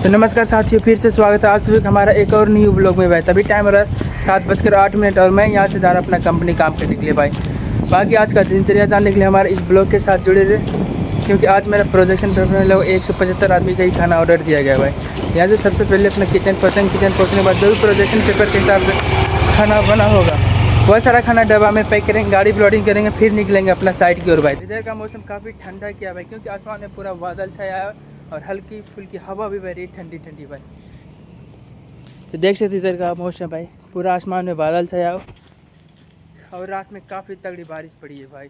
तो नमस्कार साथियों, फिर से स्वागत है आप सभी का हमारा एक और न्यू ब्लॉग में भाई। तभी टाइम हो रहा है 7:08 और मैं यहाँ से जा रहा अपना कंपनी काम करने के लिए भाई। बाकी आज का दिनचर्या जानने के लिए हमारे इस ब्लॉग के साथ जुड़े रहे, क्योंकि आज मेरा प्रोजेक्शन पेपर में लोग 175 आदमी का ही खाना ऑर्डर दिया गया भाई। यहाँ से सबसे पहले अपना किचन पहुँचने के बाद जो भी प्रोजेक्शन पेपर के हिसाब से खाना बना होगा बहुत सारा खाना डब्बा में पैक करेंगे, गाड़ी लोडिंग करेंगे, फिर निकलेंगे अपना साइड की ओर भाई। इधर का मौसम काफ़ी ठंडा किया भाई, क्योंकि आसमान में पूरा बादल छाया है और हल्की फुल्की हवा भी बह रही है, ठंडी ठंडी भाई। तो देख सकते इधर का मौसम भाई, पूरा आसमान में बादल छाया हो और रात में काफ़ी तगड़ी बारिश पड़ी है भाई।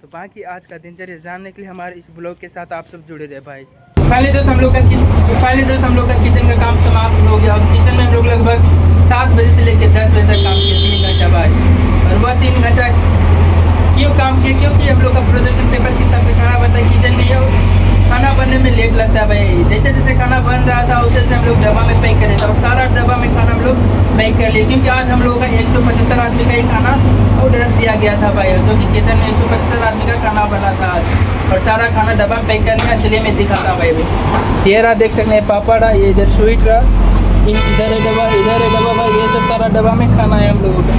तो बाकी आज का दिनचर्या जानने के लिए हमारे इस ब्लॉग के साथ आप सब जुड़े रहे भाई। पहले दोस्त हम लोग का किचन का काम समाप्त हो गया और किचन में हम लोग लगभग 7 बजे से लेकर 10 बजे तक काम किया, 3 घंटा भाई। और वह 3 घंटा क्यों काम किया, क्योंकि हम लोग का प्रोजेक्शन पेपर के हिसाब से खाना बनता है। किचन में यह खाना बनने में लेट लगता है भाई। जैसे जैसे खाना बन रहा था उसे हम लोग डब्बा में पैक कर रहे थे और सारा डब्बा में खाना हम लोग पैक कर लिए, क्योंकि आज हम लोगों का 175 आदमी का ही खाना ऑर्डर दिया गया था भाई, जो कि किचन में 175 आदमी का खाना बना था आज। और सारा खाना डब्बा में पैक कर लिया। चलिए मैं दिखाता हूँ भाई। ये रहा, देख सकते हैं पापड़ रहा, ये इधर स्वीट रहा, इधर है डब्बा, इधर है डब्बा भाई। ये सब सारा डब्बा में खाना है हम लोगों का।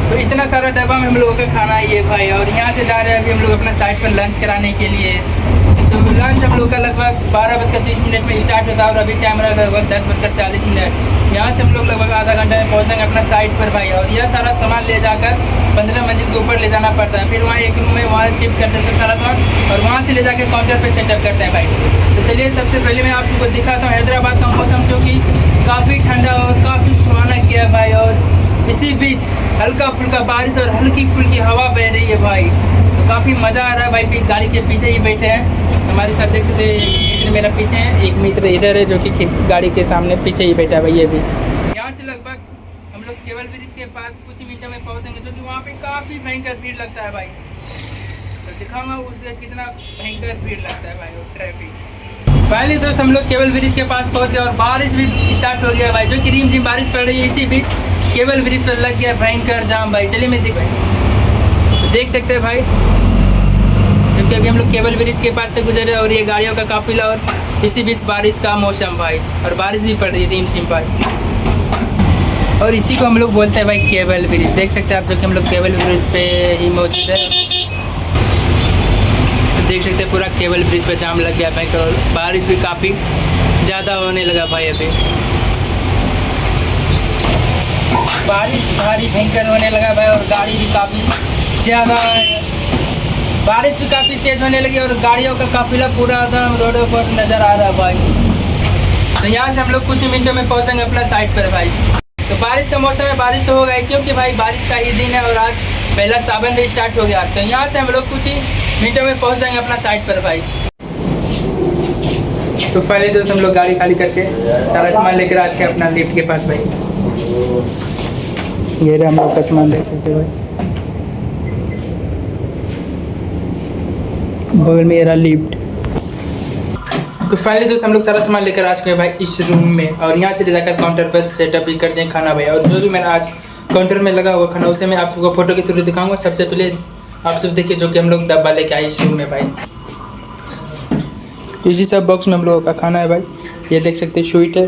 तो इतना सारा डब्बा में हम लोगों का खाना है ये भाई। और यहाँ से जा रहे हैं अभी हम लोग अपना साइट पर लंच कराने के लिए। तो लंच हम लोग का लगभग 12:30 में स्टार्ट होता है और अभी टाइम रहा लगभग 10:40। यहाँ से हम लोग लगभग आधा घंटा में पहुँचेंगे अपना साइट पर भाई। और यह सारा सामान ले जाकर 15 मंजिल के ऊपर ले जाना पड़ता है, फिर वहाँ एक रूम में वहाँ शिफ्ट कर देते हैं सारा सामान और वहाँ से ले जाकर काउंटर पर सेटअप करते हैं भाई। तो चलिए सबसे पहले मैं आप सबको दिखाता हूँ हैदराबाद का मौसम, जो कि काफ़ी ठंडा और काफ़ी सुहाना किया भाई। और इसी बीच हल्का फुल्का बारिश और हल्की फुल्की हवा बह रही है भाई। तो काफ़ी मज़ा आ रहा है भाई। गाड़ी के पीछे ही बैठे हैं हमारे साथ, देख सकते हैं मेरा पीछे है, एक मित्र इधर है जो कि गाड़ी के सामने पीछे ही बैठा है भाई। ये भी यहाँ से लगभग हम लोग केबल ब्रिज के पास कुछ ही मिनटों में पहुँचेंगे, जो कि वहाँ पे काफ़ी भयंकर भीड़ लगता है भाई। तो दिखाऊंगा उससे कितना भयंकर भीड़ लगता है भाई, वो ट्रैफिक। पहले दोस्त हम लोग केबल ब्रिज के पास पहुँच गए और बारिश भी स्टार्ट हो गया भाई, जो कि रिमझिम बारिश पड़ रही है। इसी बीच केबल ब्रिज पर लग गया भयंकर जाम भाई। चलिए मैं देख सकते हैं भाई, क्योंकि अभी हम लोग केबल ब्रिज के पास से गुजरे और ये गाड़ियों का काफिला और इसी बीच बारिश का मौसम भाई, और बारिश भी पड़ रही है रिमझिम भाई। और इसी को हम लोग बोलते हैं भाई केबल ब्रिज। देख सकते हैं आप, जो कि हम लोग केबल ब्रिज पे ही मौजूद है। तो देख सकते हैं पूरा केबल ब्रिज पे जाम लग गया भाई, और बारिश भी काफ़ी ज़्यादा होने लगा भाई। अभी बारिश भारी भयंकर होने लगा भाई, और गाड़ी भी काफ़ी ज़्यादा, बारिश भी काफ़ी तेज़ होने लगी और गाड़ियों का काफिला पूरा एकदम रोडों पर नज़र आ रहा है भाई। तो यहाँ से हम लोग कुछ ही मिनटों में पहुँचेंगे अपना साइट पर भाई। तो बारिश का मौसम है, बारिश तो होगा ही, क्योंकि भाई बारिश का ही दिन है और आज पहला सावन भी स्टार्ट हो गया। तो यहाँ से हम लोग कुछ ही मिनटों में पहुँच जाएंगे अपना साइट पर भाई। तो पहले दोस्त हम लोग गाड़ी खाली करके सारा सामान लेकर आज के अपना लिफ्ट के पास भाई। ये रहा हम लोग का सामान, देख सकते भाई, बगल में ये रहा लिफ्ट। तो फाइनली दोस्त हम लोग सारा सामान लेकर आ चुके हैं भाई इस रूम में, और यहाँ से ले जाकर काउंटर पर सेटअप भी कर दें खाना भाई। और जो भी मैंने आज काउंटर में लगा हुआ खाना उसे मैं आप सबको फोटो के थ्रू दिखाऊंगा। सबसे पहले आप सब देखिए जो कि हम लोग डब्बा लेके आए इस रूम में भाई। इसी सब बॉक्स में हम लोगों का खाना है भाई। ये देख सकते हैं स्वीट है,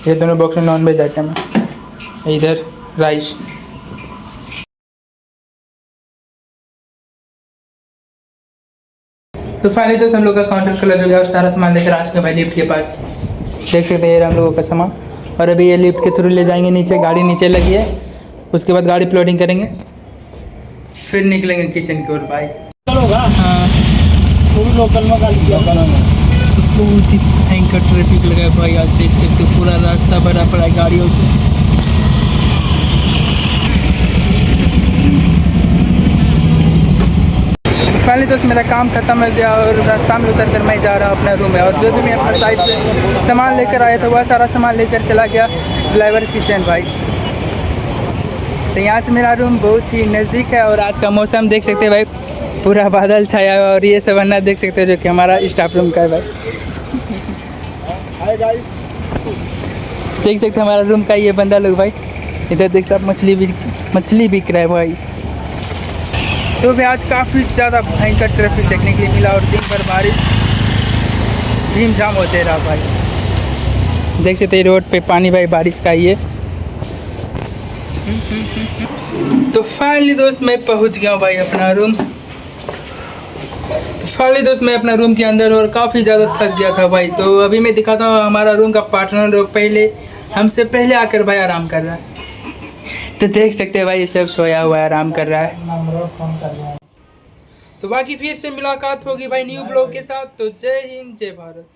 ये दोनों बॉक्स में नॉन-वेज आइटम है, इधर राइस। तो फाइनली दोस्त हम लोग का काउंटर क्लोज हो गया और सारा सामान लेकर आज के भाई लिफ्ट के पास। देख सकते हैं हम लोगों का सामान, और अभी ये लिफ्ट के थ्रू ले जाएंगे नीचे। गाड़ी नीचे लगी है, उसके बाद गाड़ी प्लोडिंग करेंगे, फिर निकलेंगे किचन की ओर भाई। हाँ लोकल में भयंकर ट्रैफिक लगा है भाई। आज देख सकते पूरा रास्ता भरा पड़ा है गाड़ियों से। फाइनली दोस्त मेरा काम खत्म हो गया और रास्ता में उतर कर मैं जा रहा हूँ अपने रूम में। और जो भी मैं अपना साइड से सामान लेकर आया था वह सारा सामान लेकर चला गया ड्राइवर किचन भाई। तो यहाँ से मेरा रूम बहुत ही नज़दीक है। और आज का मौसम देख सकते हैं भाई, पूरा बादल छाया है और ये सब अन्ना देख सकते हैं जो कि हमारा स्टाफ रूम का है भाई। हाय गाइस, देख सकते हैं हमारा रूम का ये बंदा लोग भाई। इधर देखते आप मछली बिक रहा है भाई। तो भी आज काफ़ी ज़्यादा भयंकर ट्रैफिक देखने के लिए मिला और दिन भर बारिश झीम झाम होते रहा भाई। देख सकते रोड पे पानी भाई बारिश का ये। तो फाइनली दोस्त मैं पहुंच गया हूँ भाई अपना रूम। तो फाइनली दोस्त मैं अपना रूम के अंदर और काफ़ी ज़्यादा थक गया था भाई। तो अभी मैं दिखाता हूँ हमारा रूम का पार्टनर पहले हमसे पहले आकर भाई आराम कर रहा है। तो देख सकते हैं भाई ये सब सोया हुआ है, आराम कर रहा है। तो बाकी फिर से मुलाकात होगी भाई न्यू ब्लॉग के साथ। तो जय हिंद जय भारत।